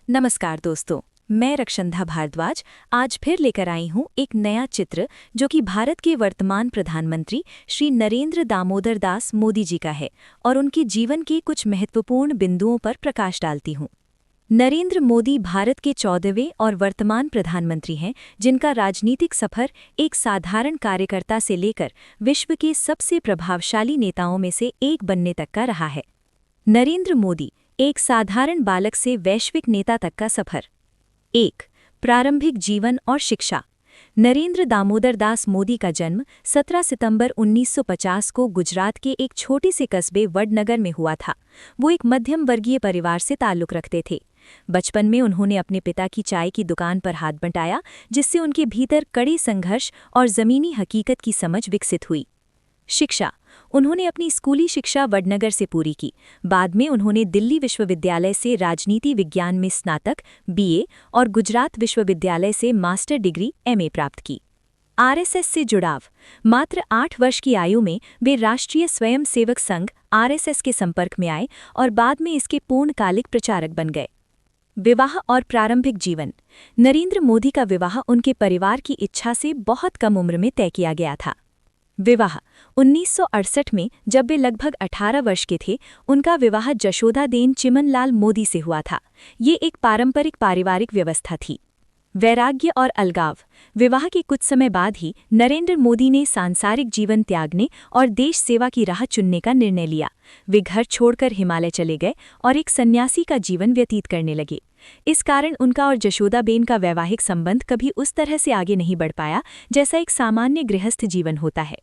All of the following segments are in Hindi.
नमस्कार दोस्तों, मैं रक्षंधा भारद्वाज आज फिर लेकर आई हूँ एक नया चित्र जो कि भारत के वर्तमान प्रधानमंत्री श्री नरेंद्र दामोदर दास मोदी जी का है और उनके जीवन के कुछ महत्वपूर्ण बिंदुओं पर प्रकाश डालती हूँ। नरेंद्र मोदी भारत के 14वें और वर्तमान प्रधानमंत्री हैं जिनका राजनीतिक सफर एक साधारण कार्यकर्ता से लेकर विश्व के सबसे प्रभावशाली नेताओं में से एक बनने तक का रहा है। नरेंद्र मोदी, एक साधारण बालक से वैश्विक नेता तक का सफर। 1. प्रारंभिक जीवन और शिक्षा। नरेंद्र दामोदर दास मोदी का जन्म 17 सितंबर 1950 को गुजरात के एक छोटे से कस्बे वडनगर में हुआ था। वो एक मध्यम वर्गीय परिवार से ताल्लुक़ रखते थे। बचपन में उन्होंने अपने पिता की चाय की दुकान पर हाथ बंटाया, जिससे उनके भीतर कड़े संघर्ष और ज़मीनी हकीकत की समझ विकसित हुई। शिक्षा। उन्होंने अपनी स्कूली शिक्षा वडनगर से पूरी की। बाद में उन्होंने दिल्ली विश्वविद्यालय से राजनीति विज्ञान में स्नातक बीए और गुजरात विश्वविद्यालय से मास्टर डिग्री एमए प्राप्त की। आरएसएस से जुड़ाव। मात्र 8 वर्ष की आयु में वे राष्ट्रीय स्वयंसेवक संघ आरएसएस के संपर्क में आए और बाद में इसके पूर्णकालिक प्रचारक बन गए। विवाह और प्रारंभिक जीवन। नरेंद्र मोदी का विवाह उनके परिवार की इच्छा से बहुत कम उम्र में तय किया गया था। विवाह 1968 में, जब वे लगभग 18 वर्ष के थे, उनका विवाह जशोदाबेन चिमनलाल मोदी से हुआ था। ये एक पारंपरिक पारिवारिक व्यवस्था थी। वैराग्य और अलगाव। विवाह के कुछ समय बाद ही नरेंद्र मोदी ने सांसारिक जीवन त्यागने और देश सेवा की राह चुनने का निर्णय लिया। वे घर छोड़कर हिमालय चले गए और एक सन्यासी का जीवन व्यतीत करने लगे। इस कारण उनका और जशोदाबेन का वैवाहिक संबंध कभी उस तरह से आगे नहीं बढ़ पाया जैसा एक सामान्य गृहस्थ जीवन होता है।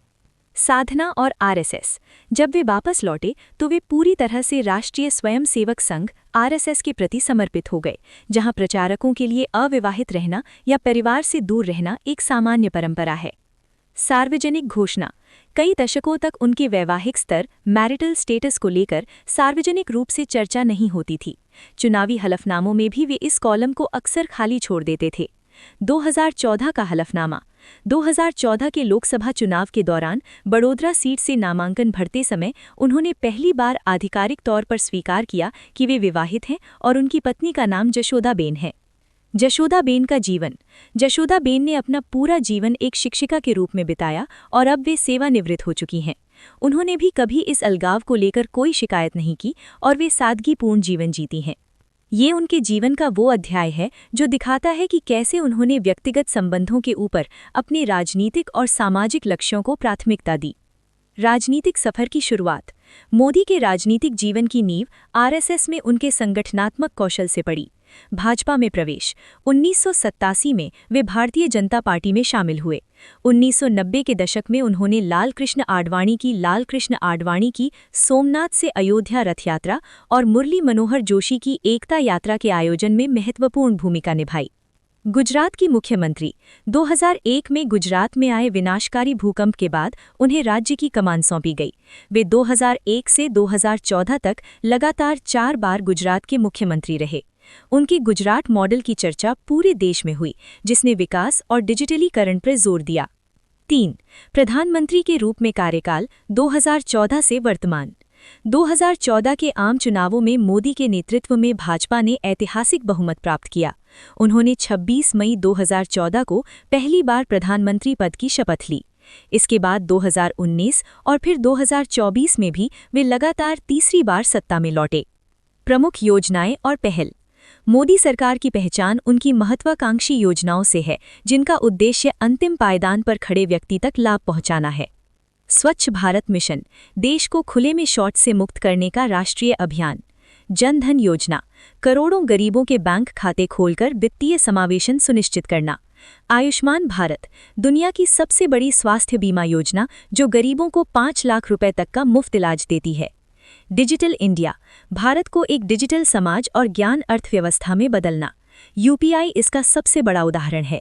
साधना और आरएसएस। जब वे वापस लौटे तो वे पूरी तरह से राष्ट्रीय स्वयंसेवक संघ आरएसएस के प्रति समर्पित हो गए, जहां प्रचारकों के लिए अविवाहित रहना या परिवार से दूर रहना एक सामान्य परंपरा है। सार्वजनिक घोषणा। कई दशकों तक उनके वैवाहिक स्तर मैरिटल स्टेटस को लेकर सार्वजनिक रूप से चर्चा नहीं होती थी। चुनावी हलफनामों में भी वे इस कॉलम को अक्सर खाली छोड़ देते थे। 2014 का हलफनामा। 2014 के लोकसभा चुनाव के दौरान बड़ोदरा सीट से नामांकन भरते समय उन्होंने पहली बार आधिकारिक तौर पर स्वीकार किया कि वे विवाहित हैं और उनकी पत्नी का नाम जशोदाबेन है। जशोदाबेन का जीवन। जशोदाबेन ने अपना पूरा जीवन एक शिक्षिका के रूप में बिताया और अब वे सेवानिवृत्त हो चुकी हैं। उन्होंने भी कभी इस अलगाव को लेकर कोई शिकायत नहीं की और वे सादगीपूर्ण जीवन जीती हैं। ये उनके जीवन का वो अध्याय है जो दिखाता है कि कैसे उन्होंने व्यक्तिगत संबंधों के ऊपर अपने राजनीतिक और सामाजिक लक्ष्यों को प्राथमिकता दी। राजनीतिक सफर की शुरुआत। मोदी के राजनीतिक जीवन की नींव आरएसएस में उनके संगठनात्मक कौशल से पड़ी। भाजपा में प्रवेश। 1987 में वे भारतीय जनता पार्टी में शामिल हुए। 1990 के दशक में उन्होंने लाल कृष्ण आडवाणी की सोमनाथ से अयोध्या रथ यात्रा और मुरली मनोहर जोशी की एकता यात्रा के आयोजन में महत्वपूर्ण भूमिका निभाई। गुजरात की मुख्यमंत्री। 2001 में गुजरात में आए विनाशकारी भूकंप के बाद उन्हें राज्य की कमान सौंपी गई। वे 2001 से 2014 तक लगातार 4 बार गुजरात के मुख्यमंत्री रहे। उनके गुजरात मॉडल की चर्चा पूरे देश में हुई, जिसने विकास और डिजिटलीकरण पर जोर दिया। 3. प्रधानमंत्री के रूप में कार्यकाल 2014 से वर्तमान। 2014 के आम चुनावों में मोदी के नेतृत्व में भाजपा ने ऐतिहासिक बहुमत प्राप्त किया। उन्होंने 26 मई 2014 को पहली बार प्रधानमंत्री पद की शपथ ली। इसके बाद 2019 और फिर 2024 में भी वे लगातार तीसरी बार सत्ता में लौटे। प्रमुख योजनाएं और पहल। मोदी सरकार की पहचान उनकी महत्वाकांक्षी योजनाओं से है, जिनका उद्देश्य अंतिम पायदान पर खड़े व्यक्ति तक लाभ पहुंचाना है। स्वच्छ भारत मिशन, देश को खुले में शौच से मुक्त करने का राष्ट्रीय अभियान। जन धन योजना, करोड़ों गरीबों के बैंक खाते खोलकर वित्तीय समावेशन सुनिश्चित करना। आयुष्मान भारत, दुनिया की सबसे बड़ी स्वास्थ्य बीमा योजना जो गरीबों को 5 लाख रुपए तक का मुफ्त इलाज देती है। डिजिटल इंडिया, भारत को एक डिजिटल समाज और ज्ञान अर्थव्यवस्था में बदलना। यूपीआई इसका सबसे बड़ा उदाहरण है।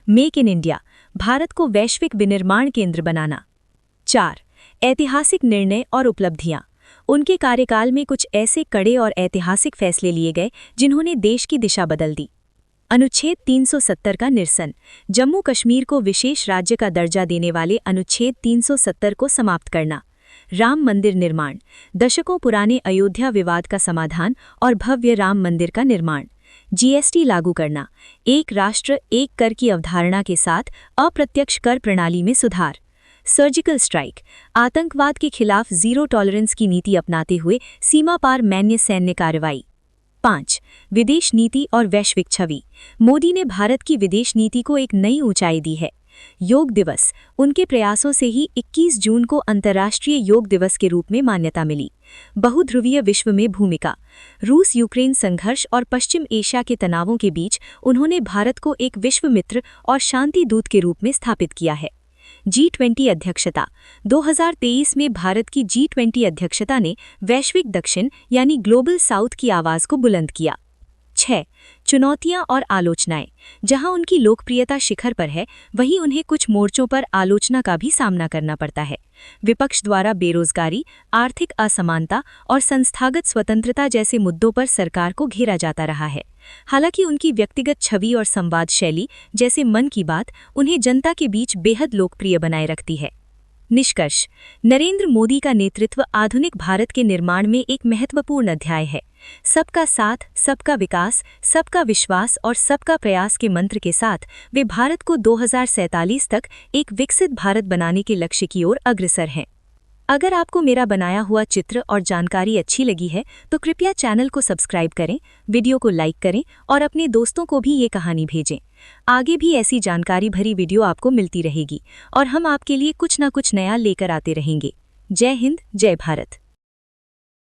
मेक इन इंडिया, भारत को वैश्विक विनिर्माण केंद्र बनाना। 4. ऐतिहासिक निर्णय और उपलब्धियां। उनके कार्यकाल में कुछ ऐसे कड़े और ऐतिहासिक फैसले लिए गए जिन्होंने देश की दिशा बदल दी। अनुच्छेद 370 का निरसन, जम्मू कश्मीर को विशेष राज्य का दर्जा देने वाले अनुच्छेद 370 को समाप्त करना। राम मंदिर निर्माण, दशकों पुराने अयोध्या विवाद का समाधान और भव्य राम मंदिर का निर्माण। जीएसटी लागू करना, एक राष्ट्र एक कर की अवधारणा के साथ अप्रत्यक्ष कर प्रणाली में सुधार। सर्जिकल स्ट्राइक, आतंकवाद के खिलाफ जीरो टॉलरेंस की नीति अपनाते हुए सीमा पार मैन्य सैन्य कार्रवाई। 5. विदेश नीति और वैश्विक छवि, मोदी ने भारत की विदेश नीति को एक नई ऊंचाई दी है। योग दिवस, उनके प्रयासों से ही 21 जून को अंतर्राष्ट्रीय योग दिवस के रूप में मान्यता मिली। बहुध्रुवीय विश्व में भूमिका, रूस यूक्रेन संघर्ष और पश्चिम एशिया के तनावों के बीच उन्होंने भारत को एक विश्व मित्र और शांति दूत के रूप में स्थापित किया है। G20 अध्यक्षता, 2023 में भारत की G20 अध्यक्षता ने वैश्विक दक्षिण यानी ग्लोबल साउथ की आवाज़ को बुलंद किया। 6. चुनौतियां और आलोचनाएं, जहां उनकी लोकप्रियता शिखर पर है वहीं उन्हें कुछ मोर्चों पर आलोचना का भी सामना करना पड़ता है। विपक्ष द्वारा बेरोजगारी, आर्थिक असमानता और संस्थागत स्वतंत्रता जैसे मुद्दों पर सरकार को घेरा जाता रहा है। हालांकि उनकी व्यक्तिगत छवि और संवाद शैली जैसे मन की बात उन्हें जनता के बीच बेहद लोकप्रिय बनाए रखती है। निष्कर्ष, नरेंद्र मोदी का नेतृत्व आधुनिक भारत के निर्माण में एक महत्वपूर्ण अध्याय है। सबका साथ, सबका विकास, सबका विश्वास और सबका प्रयास के मंत्र के साथ वे भारत को 2047 तक एक विकसित भारत बनाने के लक्ष्य की ओर अग्रसर हैं। अगर आपको मेरा बनाया हुआ चित्र और जानकारी अच्छी लगी है तो कृपया चैनल को सब्सक्राइब करें, वीडियो को लाइक करें और अपने दोस्तों को भी ये कहानी भेजें। आगे भी ऐसी जानकारी भरी वीडियो आपको मिलती रहेगी और हम आपके लिए कुछ ना कुछ नया लेकर आते रहेंगे। जय हिंद, जय भारत।